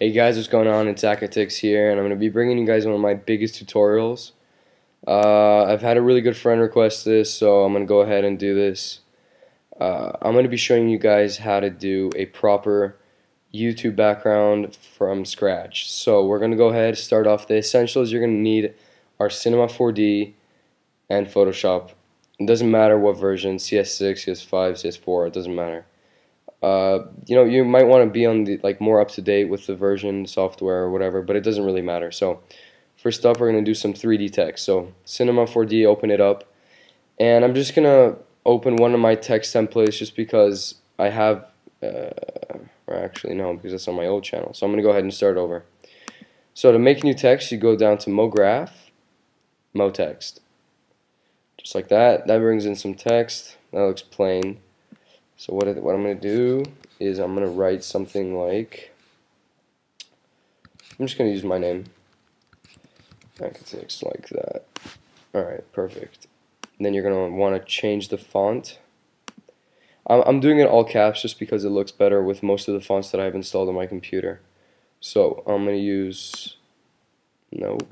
Hey guys, what's going on? It's Akatix here, and I'm going to be bringing you guys one of my biggest tutorials. I've had a really good friend request this, so I'm going to go ahead and do this. I'm going to be showing you guys how to do a proper YouTube background from scratch. So we're going to go ahead and start off. The essentials you're going to need are Cinema 4D and Photoshop. It doesn't matter what version, CS6, CS5, CS4, it doesn't matter. You might want to be on the more up to date with the version software or whatever, but it doesn't really matter. So first up, we're going to do some 3D text. So Cinema 4D, open it up, and I'm just gonna open one of my text templates just because I have or actually no, because it's on my old channel. So I'm gonna go ahead and start over. So to make new text, you go down to MoGraph, MoText, just like that. That brings in some text. That looks plain. So what I'm going to do is I'm going to write something like, I'm just going to use my name. I can text like that. Alright, perfect. And then you're going to want to change the font. I'm doing it all caps just because it looks better with most of the fonts that I have installed on my computer. So I'm going to use, nope.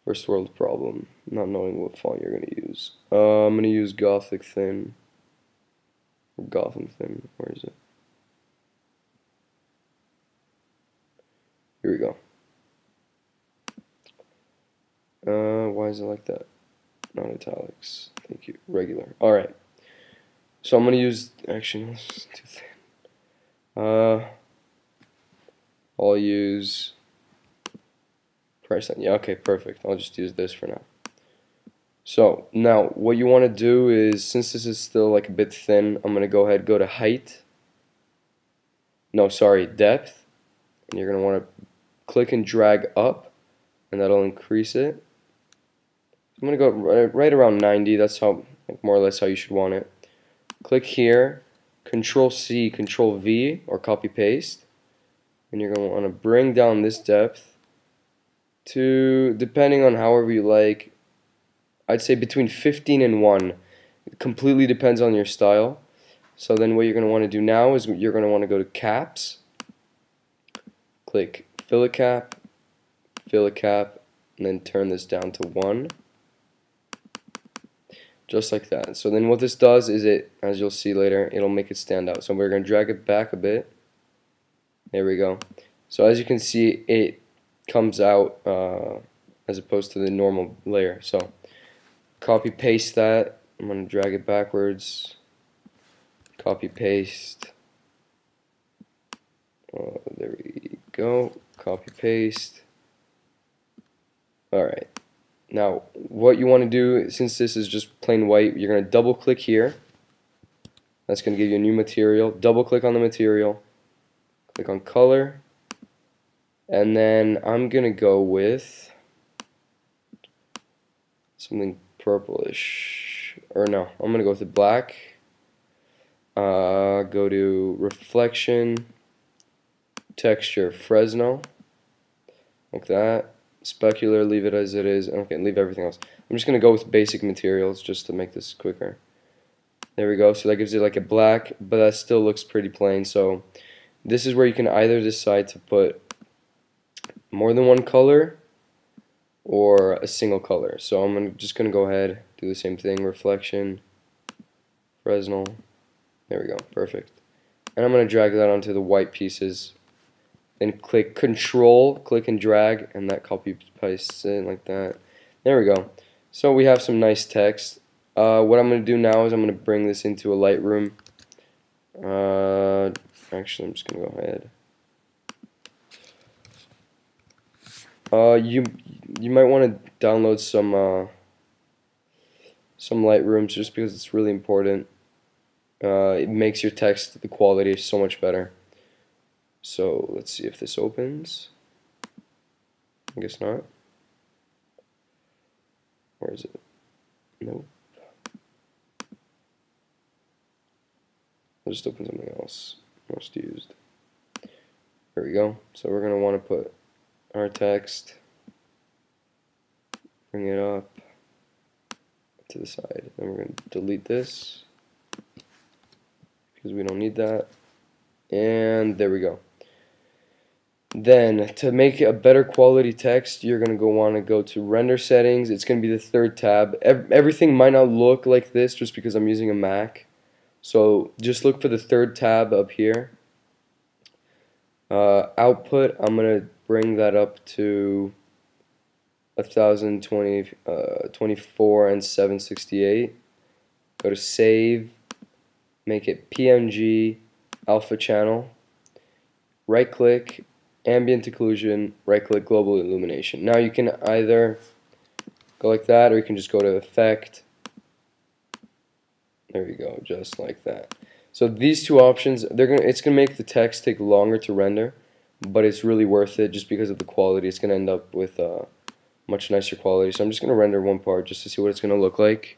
First world problem, not knowing what font you're going to use. I'm going to use Gothic Thin, or Gotham Thin, where is it? Here we go. Why is it like that? Not italics, thank you, regular. Alright, so I'm going to use, actually no, this is too thin. I'll use price line. Yeah, okay, perfect. I'll just use this for now. So now what you want to do is, since this is still like a bit thin, I'm going to go ahead, go to height. No, sorry, depth. And you're going to want to click and drag up, and that'll increase it. I'm going to go right around 90. That's how, more or less how you should want it. Click here, Control C, Control V, or copy paste. And you're going to want to bring down this depth to, depending on however you like, I'd say between 15 and 1. It completely depends on your style. So then what you're going to want to do now is you're going to want to go to caps, click fill a cap, and then turn this down to 1. Just like that. So then what this does is it, as you'll see later, it'll make it stand out. So we're going to drag it back a bit. There we go. So as you can see, it comes out as opposed to the normal layer. So copy paste that. I'm going to drag it backwards. Copy paste. There we go. Copy paste. Alright. Now what you want to do, since this is just plain white, you're going to double click here. That's going to give you a new material. Double click on the material. Click on color. And then I'm going to go with something purplish. Or no, I'm going to go with the black. Go to reflection, texture, Fresno. Like that. Specular, leave it as it is. Okay, leave everything else. I'm just going to go with basic materials just to make this quicker. There we go. So that gives it like a black, but that still looks pretty plain. So this is where you can either decide to put more than one color or a single color. So I'm just going to go ahead, do the same thing, reflection, Fresnel. There we go, perfect. And I'm going to drag that onto the white pieces. Then click Control, click and drag, and that copy pastes it like that. There we go. So we have some nice text. What I'm going to do now is I'm going to bring this into a Lightroom. Actually, I'm just going to go ahead. You might want to download some Lightrooms just because it's really important. It makes your text, the quality so much better. So let's see if this opens. I guess not. Where is it? Nope. I'll just open something else. Most used. There we go. So we're going to want to put our text, bring it up to the side. Then we're going to delete this. because we don't need that. And there we go. Then to make a better quality text, you're going to want to go to render settings. It's going to be the third tab. Everything might not look like this just because I'm using a Mac. So just look for the third tab up here. Output, I'm going to bring that up to 1020, 24 and 768. Go to save, make it PNG alpha channel, right click, ambient occlusion, right click global illumination. Now you can either go like that, or you can just go to effect. There you go, just like that. So these two options, it's gonna make the text take longer to render, but it's really worth it just because of the quality. It's gonna end up with much nicer quality. So I'm just gonna render one part just to see what it's gonna look like.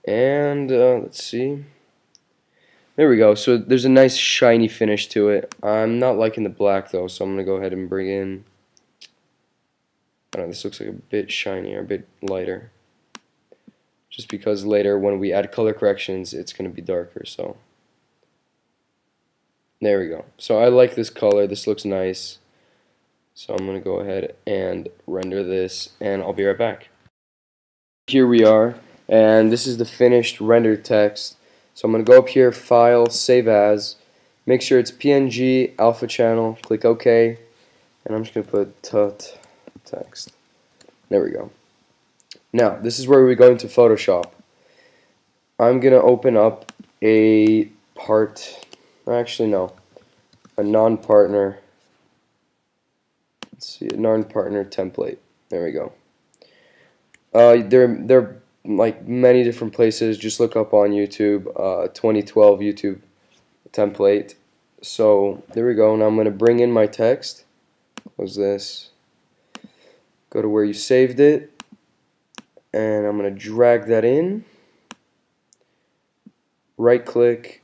And let's see. There we go. So there's a nice shiny finish to it. I'm not liking the black though, so I'm gonna go ahead and bring in. I don't know. This looks like a bit shinier, a bit lighter. Just because later when we add color corrections, it's gonna be darker. So there we go. So I like this color. This looks nice. So I'm gonna go ahead and render this, and I'll be right back. Here we are, and this is the finished rendered text. So I'm going to go up here, File, Save As, make sure it's PNG, alpha channel, click OK, and I'm just going to put tut text. There we go. Now, this is where we go into Photoshop. I'm going to open up a non-partner, let's see, a non-partner template. There we go. They're like many different places. Just look up on YouTube 2012 YouTube template. So there we go. Now I'm going to bring in my text. Close this. Go to where you saved it, and I'm going to drag that in. Right click,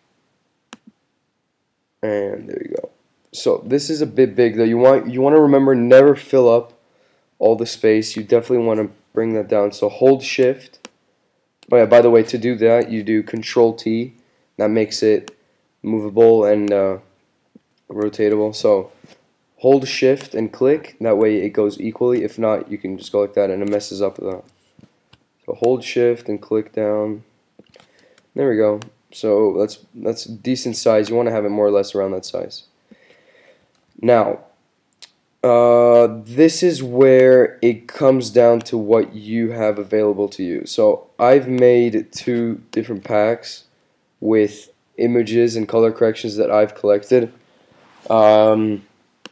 and there you go. So this is a bit big though. You want to remember, never fill up all the space. You definitely want to bring that down. So hold shift. Oh yeah, by the way, to do that, you do Control T. That makes it movable and rotatable. So hold shift and click. That way it goes equally. If not, you can just go like that and it messes up the. So hold shift and click down. There we go. So that's a decent size. You want to have it more or less around that size. Now, this is where it comes down to what you have available to you. So I've made two different packs with images and color corrections that I've collected.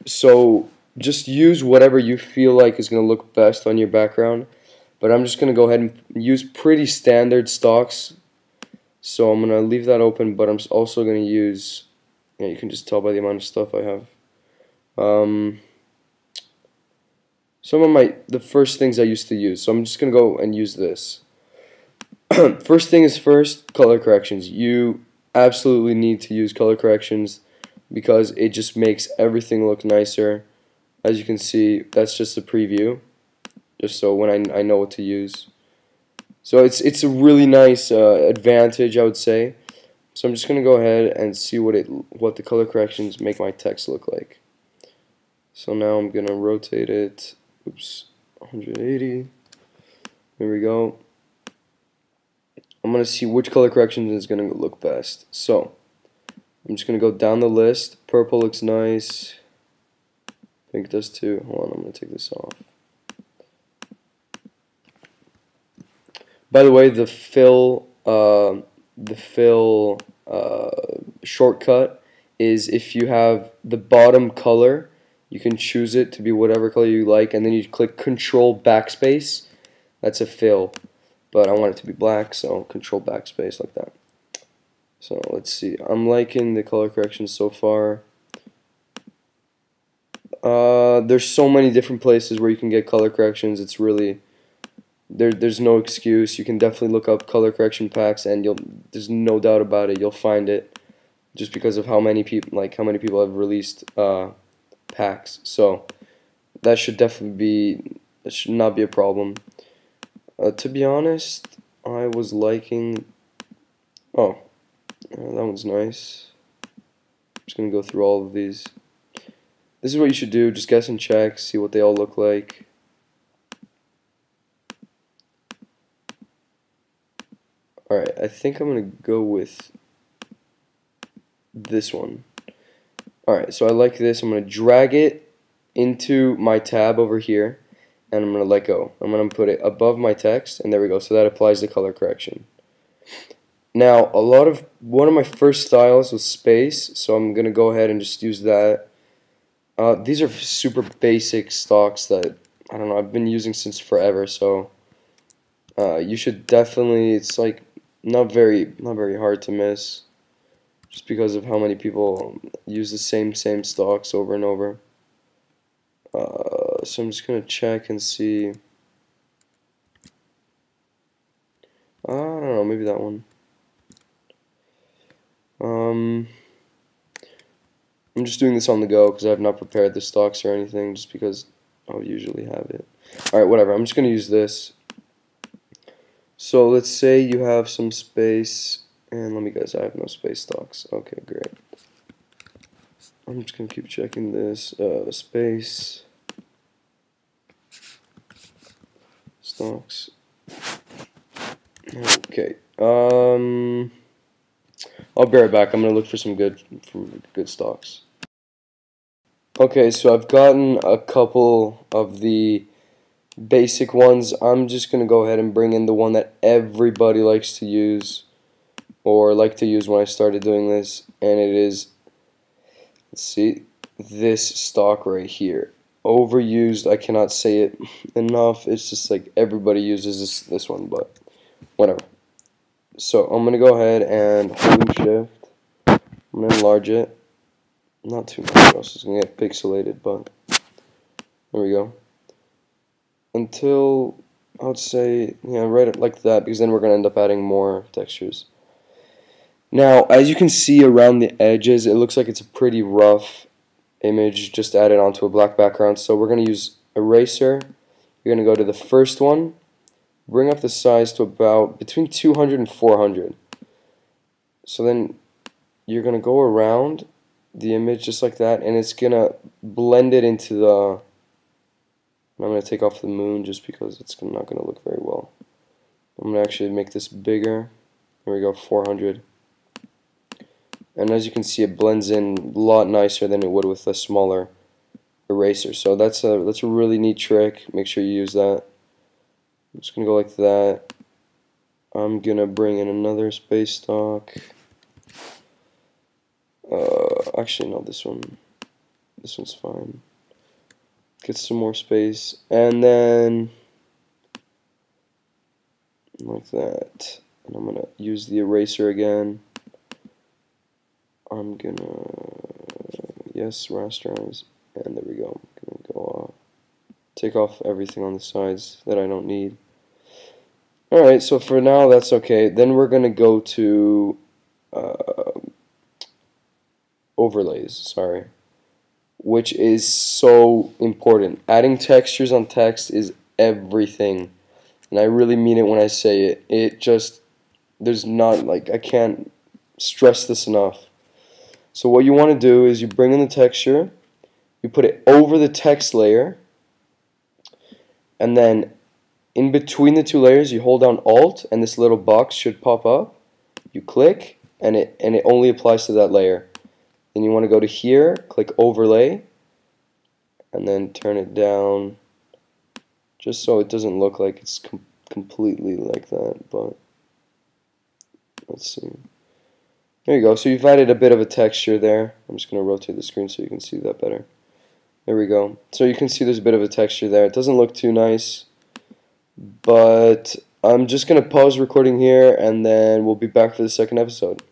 So just use whatever you feel like is going to look best on your background. But I'm just going to go ahead and use pretty standard stocks. So I'm going to leave that open, but I'm also going to use, you can just tell by the amount of stuff I have. Some of the first things I used to use. So I'm just going to go and use this. First thing is first, color corrections. You absolutely need to use color corrections because it just makes everything look nicer. As you can see, that's just a preview, just so when I know what to use. So it's a really nice advantage, I would say. So I'm just going to go ahead and see what the color corrections make my text look like. So now I'm going to rotate it. Oops, 180. There we go. I'm going to see which color correction is going to look best. So I'm just going to go down the list. Purple looks nice. Pink does too. Hold on, I'm going to take this off. By the way, the fill shortcut is if you have the bottom color, you can choose it to be whatever color you like, and then you click Control Backspace. That's a fill, but I want it to be black, so Control Backspace like that. So let's see. I'm liking the color corrections so far. There's so many different places where you can get color corrections. It's really there's no excuse. You can definitely look up color correction packs, and there's no doubt about it. You'll find it just because of how many people have released packs. So that should not be a problem. To be honest, I was liking. Oh, That one's nice. Just gonna go through all of these. This is what you should do. Just guess and check, see what they all look like. Alright, I think I'm gonna go with this one. Alright, so I like this. I'm gonna drag it into my tab over here, and I'm gonna let go. I'm gonna put it above my text, and there we go. So that applies the color correction. Now, one of my first styles was space, so I'm gonna go ahead and just use that. These are super basic stocks that I don't know, I've been using since forever, so you should definitely, it's like not very hard to miss, just because of how many people use the same stocks over and over. So I'm just gonna check and see. I don't know, maybe that one. I'm just doing this on the go because I have not prepared the stocks or anything, just because I would usually have it. Alright, whatever, I'm just going to use this. So let's say you have some space, and let me guess, I have no space stocks. Okay, great. I'm just going to keep checking this. Space. Stocks. Okay. I'll be right back. I'm going to look for some good stocks. Okay, so I've gotten a couple of the basic ones. I'm just going to go ahead and bring in the one that everybody likes to use, or like to use when I started doing this, and it is, let's see, this stock right here. Overused, I cannot say it enough. It's just like everybody uses this one, but whatever. So I'm going to go ahead and hold shift. I'm going to enlarge it. Not too much, or else it's going to get pixelated, but there we go. Until, I would say, yeah, right like that, because then we're going to end up adding more textures. Now, as you can see around the edges, it looks like it's a pretty rough image just added onto a black background, so we're going to use eraser. You're going to go to the first one, bring up the size to about between 200 and 400. So then you're going to go around the image just like that, and it's gonna blend it into the, I'm gonna take off the moon just because it's not gonna look very well. I'm gonna actually make this bigger. There we go, 400. And as you can see, it blends in a lot nicer than it would with a smaller eraser. So that's a really neat trick. Make sure you use that. I'm just gonna go like that. I'm gonna bring in another space stock. Actually, no, this one's fine. Get some more space, and then like that. And I'm gonna use the eraser again. I'm gonna, yes, rasterize, and there we go. I'm gonna go take off everything on the sides that I don't need. Alright, so for now that's okay. Then we're gonna go to overlays, sorry, which is so important. Adding textures on text is everything, and I really mean it when I say it. It just, there's not, like, I can't stress this enough. So what you want to do is you bring in the texture, you put it over the text layer, and then in between the two layers you hold down Alt, and this little box should pop up. You click, and it only applies to that layer. Then you want to go to here, click overlay, and then turn it down just so it doesn't look like it's completely like that, but let's see. There you go. So you've added a bit of a texture there. I'm just going to rotate the screen so you can see that better. There we go. So you can see there's a bit of a texture there. It doesn't look too nice, but I'm just going to pause recording here, and then we'll be back for the second episode.